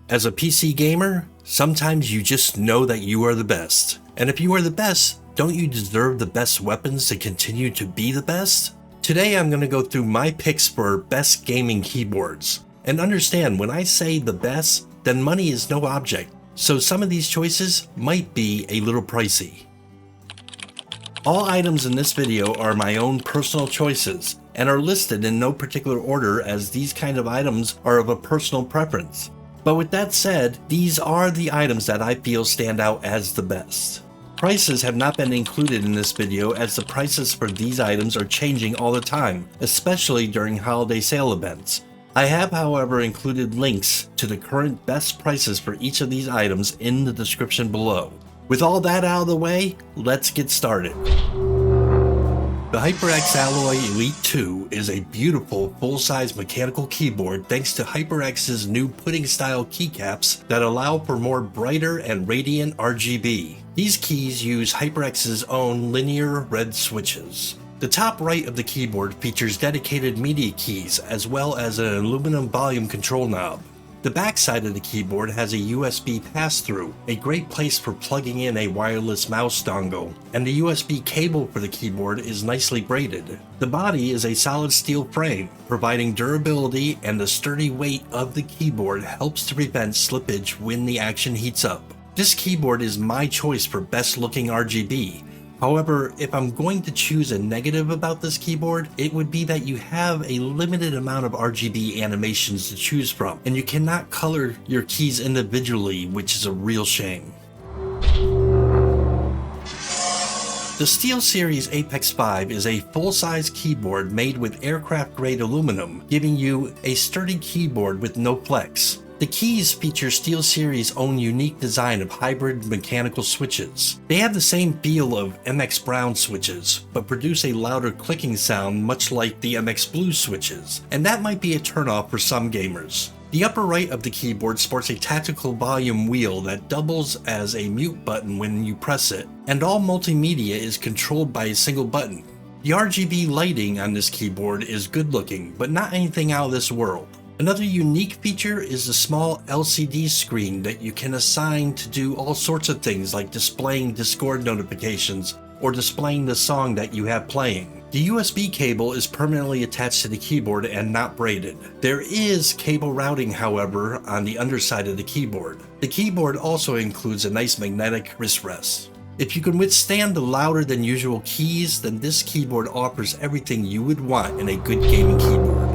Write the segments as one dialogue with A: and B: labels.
A: As a PC gamer, sometimes you just know that you are the best. And if you are the best, don't you deserve the best weapons to continue to be the best? Today I'm going to go through my picks for best gaming keyboards. And understand, when I say the best, then money is no object. So some of these choices might be a little pricey. All items in this video are my own personal choices and are listed in no particular order, as these kind of items are of a personal preference. But with that said, these are the items that I feel stand out as the best. Prices have not been included in this video, as the prices for these items are changing all the time, especially during holiday sale events. I have, however, included links to the current best prices for each of these items in the description below. With all that out of the way, let's get started. The HyperX Alloy Elite 2 is a beautiful full-size mechanical keyboard thanks to HyperX's new pudding-style keycaps that allow for more brighter and radiant RGB. These keys use HyperX's own linear red switches. The top right of the keyboard features dedicated media keys as well as an aluminum volume control knob. The back side of the keyboard has a USB pass-through, a great place for plugging in a wireless mouse dongle, and the USB cable for the keyboard is nicely braided. The body is a solid steel frame, providing durability, and the sturdy weight of the keyboard helps to prevent slippage when the action heats up. This keyboard is my choice for best looking RGB. However, if I'm going to choose a negative about this keyboard, it would be that you have a limited amount of RGB animations to choose from, and you cannot color your keys individually, which is a real shame. The SteelSeries Apex 5 is a full-size keyboard made with aircraft-grade aluminum, giving you a sturdy keyboard with no flex. The keys feature SteelSeries' own unique design of hybrid mechanical switches. They have the same feel of MX Brown switches, but produce a louder clicking sound much like the MX Blue switches, and that might be a turnoff for some gamers. The upper right of the keyboard sports a tactical volume wheel that doubles as a mute button when you press it, and all multimedia is controlled by a single button. The RGB lighting on this keyboard is good looking, but not anything out of this world. Another unique feature is the small LCD screen that you can assign to do all sorts of things, like displaying Discord notifications or displaying the song that you have playing. The USB cable is permanently attached to the keyboard and not braided. There is cable routing, however, on the underside of the keyboard. The keyboard also includes a nice magnetic wrist rest. If you can withstand the louder than usual keys, then this keyboard offers everything you would want in a good gaming keyboard.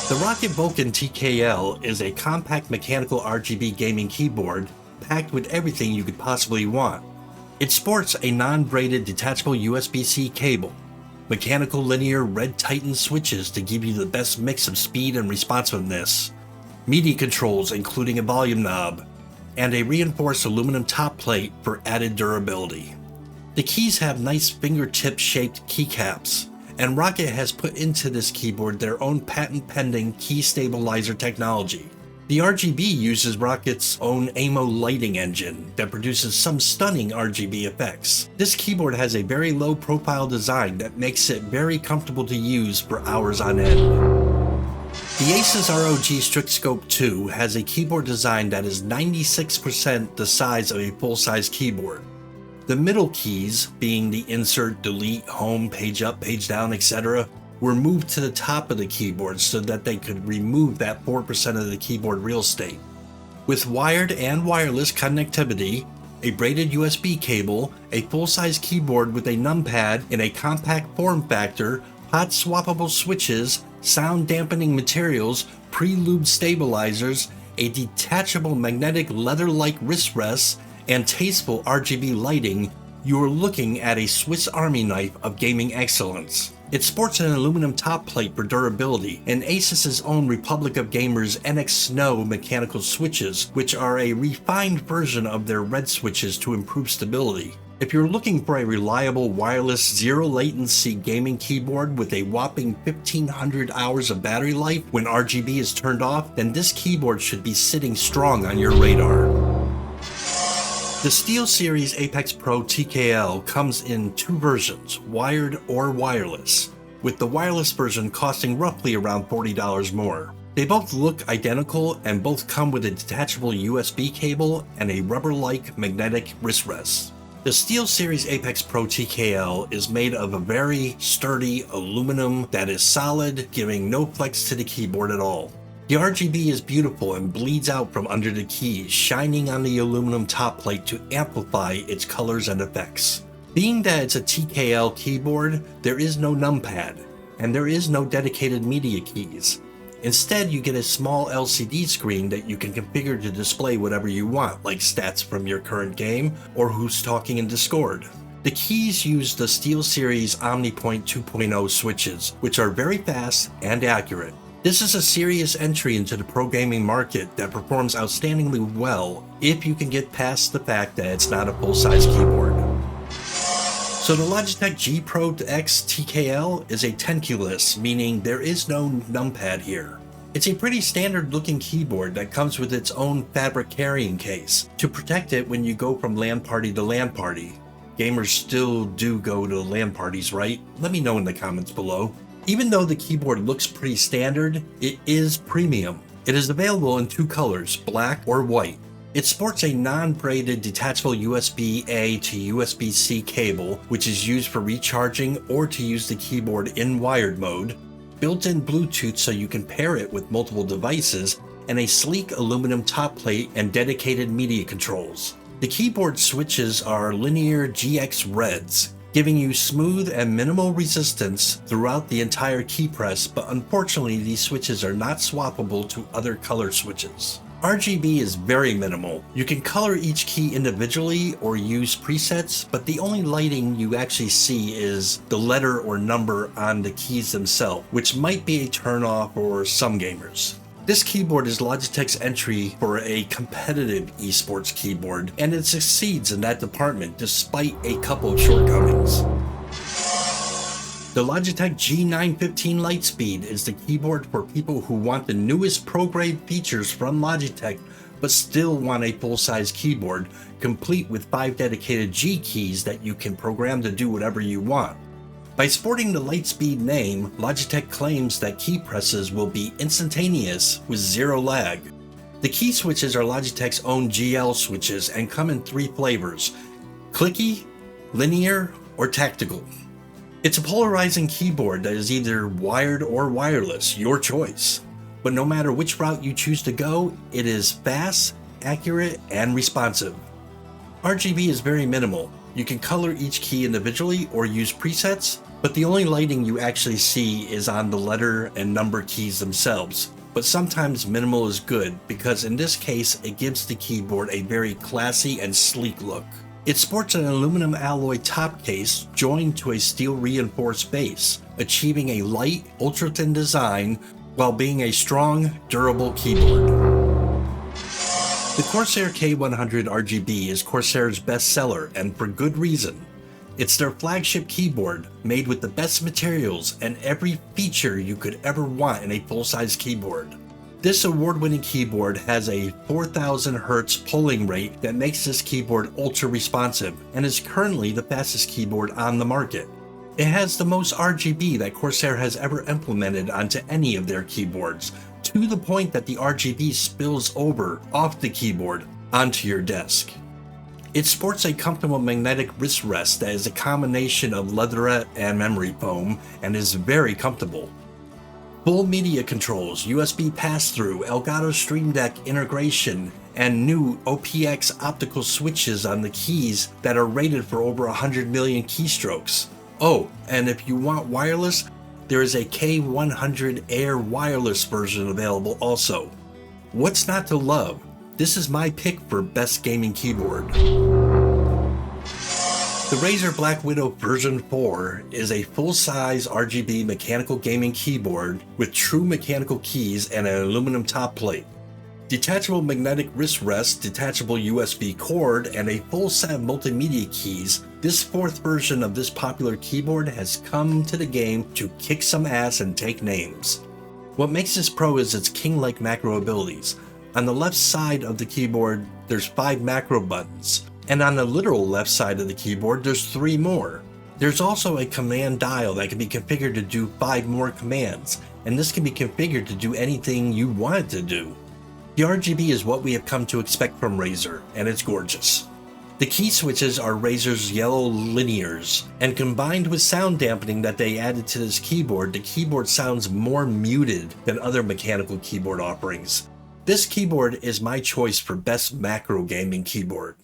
A: The Roccat Vulcan TKL is a compact mechanical RGB gaming keyboard packed with everything you could possibly want. It sports a non-braided detachable USB-C cable, mechanical linear red Titan switches to give you the best mix of speed and responsiveness, media controls including a volume knob, and a reinforced aluminum top plate for added durability. The keys have nice fingertip-shaped keycaps, and Roccat has put into this keyboard their own patent-pending key stabilizer technology. The RGB uses Rockat's own AMO lighting engine that produces some stunning RGB effects. This keyboard has a very low-profile design that makes it very comfortable to use for hours on end. The Asus ROG Strix Scope 2 has a keyboard design that is 96% the size of a full-size keyboard. The middle keys, being the insert, delete, home, page up, page down, etc., were moved to the top of the keyboard so that they could remove that 4% of the keyboard real estate. With wired and wireless connectivity, a braided USB cable, a full-size keyboard with a numpad in a compact form factor, hot swappable switches, sound dampening materials, pre-lubed stabilizers, a detachable magnetic leather-like wrist rest, and tasteful RGB lighting, you are looking at a Swiss Army knife of gaming excellence. It sports an aluminum top plate for durability, and Asus's own Republic of Gamers NX Snow mechanical switches, which are a refined version of their red switches to improve stability. If you're looking for a reliable wireless zero latency gaming keyboard with a whopping 1500 hours of battery life when RGB is turned off, then this keyboard should be sitting strong on your radar. The SteelSeries Apex Pro TKL comes in two versions, wired or wireless, with the wireless version costing roughly around $40 more. They both look identical and both come with a detachable USB cable and a rubber-like magnetic wrist rest. The SteelSeries Apex Pro TKL is made of a very sturdy aluminum that is solid, giving no flex to the keyboard at all. The RGB is beautiful and bleeds out from under the keys, shining on the aluminum top plate to amplify its colors and effects. Being that it's a TKL keyboard, there is no numpad, and there is no dedicated media keys. Instead, you get a small LCD screen that you can configure to display whatever you want, like stats from your current game or who's talking in Discord. The keys use the SteelSeries OmniPoint 2.0 switches, which are very fast and accurate. This is a serious entry into the pro gaming market that performs outstandingly well if you can get past the fact that it's not a full-size keyboard. So the Logitech G Pro X TKL is a tenkeyless, meaning there is no numpad here. It's a pretty standard looking keyboard that comes with its own fabric carrying case to protect it when you go from LAN party to LAN party. Gamers still do go to LAN parties, right? Let me know in the comments below. Even though the keyboard looks pretty standard, it is premium. It is available in two colors, black or white. It sports a non-braided detachable USB-A to USB-C cable, which is used for recharging or to use the keyboard in wired mode, built-in Bluetooth so you can pair it with multiple devices, and a sleek aluminum top plate and dedicated media controls. The keyboard switches are linear GX Reds, giving you smooth and minimal resistance throughout the entire key press, but unfortunately these switches are not swappable to other color switches. RGB is very minimal. You can color each key individually or use presets, but the only lighting you actually see is the letter or number on the keys themselves, which might be a turnoff for some gamers. This keyboard is Logitech's entry for a competitive esports keyboard, and it succeeds in that department despite a couple of shortcomings. The Logitech G915 Lightspeed is the keyboard for people who want the newest pro-grade features from Logitech but still want a full-size keyboard, complete with 5 dedicated G keys that you can program to do whatever you want. By sporting the Lightspeed name, Logitech claims that key presses will be instantaneous with zero lag. The key switches are Logitech's own GL switches and come in 3 flavors: clicky, linear, or tactical. It's a polarizing keyboard that is either wired or wireless, your choice. But no matter which route you choose to go, it is fast, accurate, and responsive. RGB is very minimal. You can color each key individually or use presets, but the only lighting you actually see is on the letter and number keys themselves. But sometimes minimal is good, because in this case it gives the keyboard a very classy and sleek look. It sports an aluminum alloy top case joined to a steel reinforced base, achieving a light, ultra-thin design while being a strong, durable keyboard. The Corsair K100 RGB is Corsair's best seller, and for good reason. It's their flagship keyboard, made with the best materials and every feature you could ever want in a full-size keyboard. This award-winning keyboard has a 4000 Hz polling rate that makes this keyboard ultra-responsive and is currently the fastest keyboard on the market. It has the most RGB that Corsair has ever implemented onto any of their keyboards, to the point that the RGB spills over off the keyboard onto your desk. It sports a comfortable magnetic wrist rest that is a combination of leatherette and memory foam and is very comfortable. Full media controls, USB pass-through, Elgato Stream Deck integration, and new OPX optical switches on the keys that are rated for over 100 million keystrokes. Oh, and if you want wireless, there is a K100 Air wireless version available also. What's not to love? This is my pick for best gaming keyboard. The Razer Black Widow version 4 is a full-size RGB mechanical gaming keyboard with true mechanical keys and an aluminum top plate. Detachable magnetic wrist rest, detachable USB cord, and a full set of multimedia keys, this 4th version of this popular keyboard has come to the game to kick some ass and take names. What makes this pro is its king-like macro abilities. On the left side of the keyboard, there's 5 macro buttons. And on the literal left side of the keyboard, there's 3 more. There's also a command dial that can be configured to do 5 more commands, and this can be configured to do anything you want it to do. The RGB is what we have come to expect from Razer, and it's gorgeous. The key switches are Razer's yellow linears, and combined with sound dampening that they added to this keyboard, the keyboard sounds more muted than other mechanical keyboard offerings. This keyboard is my choice for best macro gaming keyboard.